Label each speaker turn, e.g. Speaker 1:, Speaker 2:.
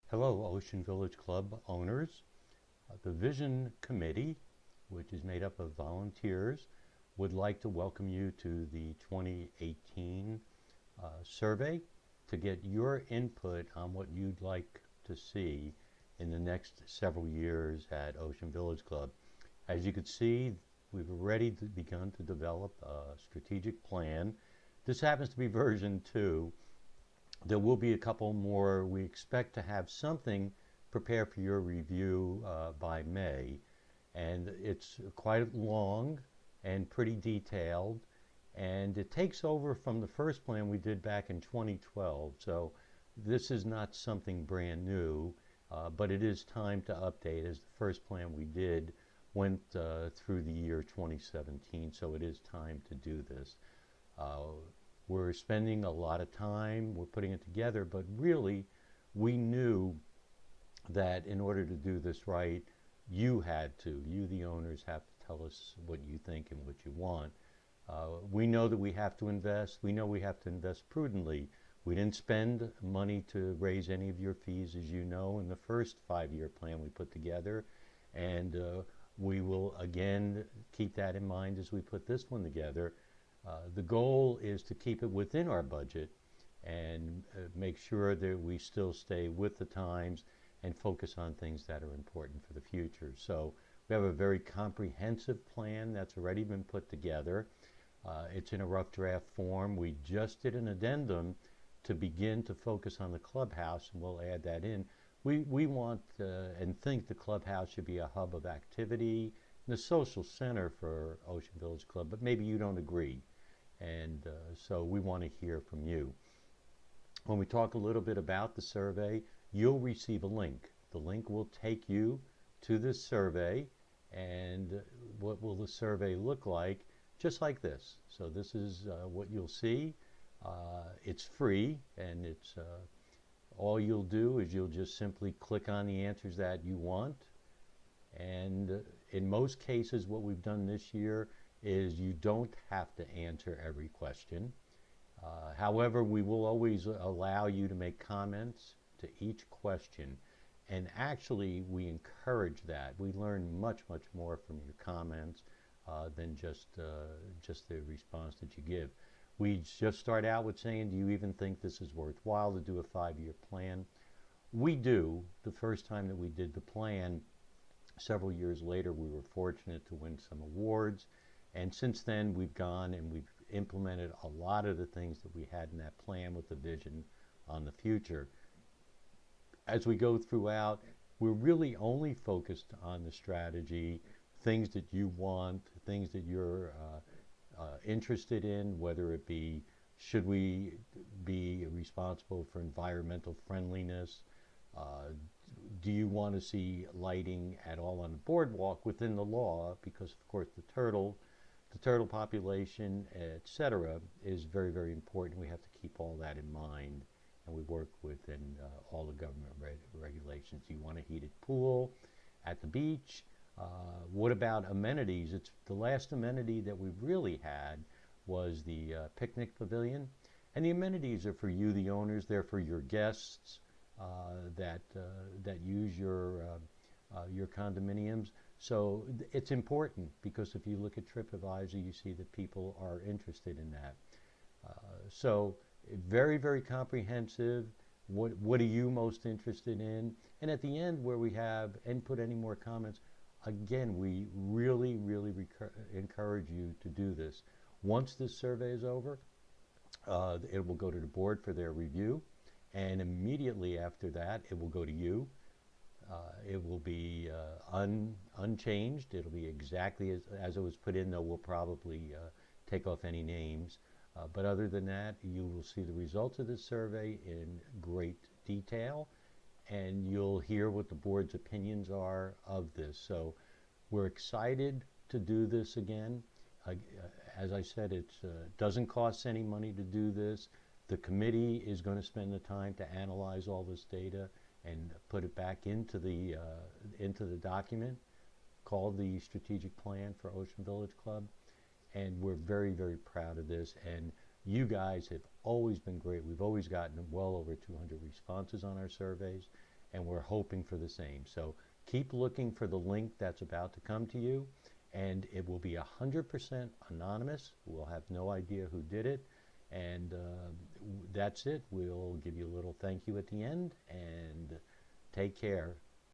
Speaker 1: Hello, Ocean Village Club owners. The Vision Committee, which is made up of volunteers, would like to welcome you to the 2018 survey to get your input on what you'd like to see in the next several years at Ocean Village Club. As you can see, we've already begun to develop a strategic plan. This happens to be version 2. There will be a couple more. We expect to have something prepared for your review by May. And it's quite long and pretty detailed. And it takes over from the first plan we did back in 2012. So this is not something brand new, but it is time to update, as the first plan we did went through the year 2017. So it is time to do this. We're spending a lot of time, we're putting it together, but really we knew that in order to do this right, you, the owners, have to tell us what you think and what you want. We know that we have to invest. We know we have to invest prudently. We didn't spend money to raise any of your fees, as you know, in the first 5-year plan we put together. And we will, again, keep that in mind as we put this one together. The goal is to keep it within our budget and make sure that we still stay with the times and focus on things that are important for the future. So we have a very comprehensive plan that's already been put together. It's in a rough draft form. We just did an addendum to begin to focus on the clubhouse, and we'll add that in. We want and think the clubhouse should be a hub of activity and a social center for Ocean Village Club, but maybe you don't agree. And so we want to hear from you. When we talk a little bit about the survey, you'll receive a link. The link will take you to this survey, and what will the survey look like? Just like this. So this is what you'll see. It's free, and it's all you'll do is you'll just simply click on the answers that you want. And in most cases, what we've done this year is you don't have to answer every question. However, we will always allow you to make comments to each question. And actually, we encourage that. We learn much, much more from your comments than just the response that you give. We just start out with saying, do you even think this is worthwhile to do a 5-year plan? We do. The first time that we did the plan, several years later, we were fortunate to win some awards. And since then, we've gone and we've implemented a lot of the things that we had in that plan with the vision on the future. As we go throughout, we're really only focused on the strategy, things that you want, things that you're interested in, whether it be, should we be responsible for environmental friendliness? Do you want to see lighting at all on the boardwalk within the law? Because, of course, the turtle population, etc., is very, very important. We have to keep all that in mind, and we work within all the government regulations. You want a heated pool at the beach? What about amenities? It's the last amenity that we really had was the picnic pavilion, and the amenities are for you, the owners. They're for your guests that use your condominiums. So it's important because if you look at TripAdvisor, you see that people are interested in that. So very, very comprehensive. What are you most interested in? And at the end, where we have input, any more comments, again, we really, really encourage you to do this. Once this survey is over, it will go to the board for their review, and immediately after that, it will go to you. It will be unchanged. It'll be exactly as it was put in, though we'll probably take off any names. But other than that, you will see the results of this survey in great detail, and you'll hear what the board's opinions are of this. So we're excited to do this again. As I said, it doesn't cost any money to do this. The committee is going to spend the time to analyze all this data and put it back into the document called the Strategic Plan for Ocean Village Club. And we're very, very proud of this. And you guys have always been great. We've always gotten well over 200 responses on our surveys. and we're hoping for the same. So keep looking for the link that's about to come to you, and it will be 100% anonymous. We'll have no idea who did it, and that's it. We'll give you a little thank you at the end, and take care.